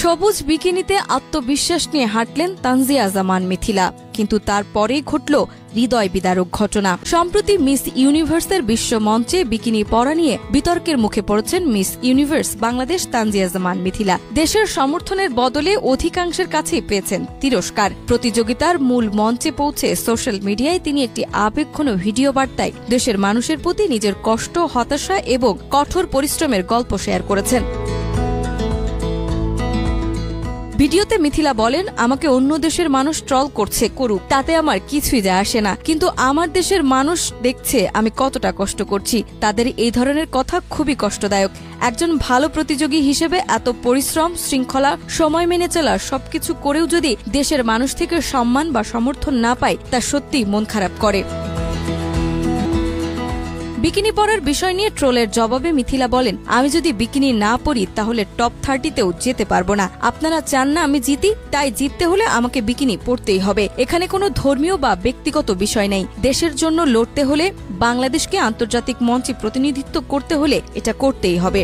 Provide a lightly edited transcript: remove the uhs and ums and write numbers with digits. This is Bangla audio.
সবুজ বিকিনিতে আত্মবিশ্বাস নিয়ে হাঁটলেন তানজিয়া জামান মিথিলা, কিন্তু তারপরেই ঘটল হৃদয় বিদারক ঘটনা। সম্প্রতি মিস ইউনিভার্সের বিশ্ব মঞ্চে বিকিনি পরা নিয়ে বিতর্কের মুখে পড়েছেন মিস ইউনিভার্স বাংলাদেশ তানজিয়া জামান মিথিলা। দেশের সমর্থনের বদলে অধিকাংশের কাছেই পেয়েছেন তিরস্কার। প্রতিযোগিতার মূল মঞ্চে পৌঁছে সোশ্যাল মিডিয়ায় তিনি একটি আবেগঘন ভিডিও বার্তায় দেশের মানুষের প্রতি নিজের কষ্ট, হতাশা এবং কঠোর পরিশ্রমের গল্প শেয়ার করেছেন। ভিডিওতে মিথিলা বলেন, আমাকে অন্য দেশের মানুষ ট্রল করছে, করুক, তাতে আমার কিছুই যায় আসে না, কিন্তু আমার দেশের মানুষ দেখছে আমি কতটা কষ্ট করছি। তাদের এই ধরনের কথা খুবই কষ্টদায়ক। একজন ভালো প্রতিযোগী হিসেবে এত পরিশ্রম, শৃঙ্খলা, সময় মেনে চলা সবকিছু করেও যদি দেশের মানুষ থেকে সম্মান বা সমর্থন না পায়, তা সত্যিই মন খারাপ করে। বিকিনি পরার বিষয় নিয়ে ট্রোলের জবাবে মিথিলা বলেন, আমি যদি বিকিনি না পরি তাহলে টপ 30তেও যেতে পারবো না। আপনারা চান না আমি জিতি, তাই জিততে হলে আমাকে বিকিনি পরতেই হবে। এখানে কোনো ধর্মীয় বা ব্যক্তিগত বিষয় নেই। দেশের জন্য লড়তে হলে, বাংলাদেশকে আন্তর্জাতিক মঞ্চে প্রতিনিধিত্ব করতে হলে এটা করতেই হবে।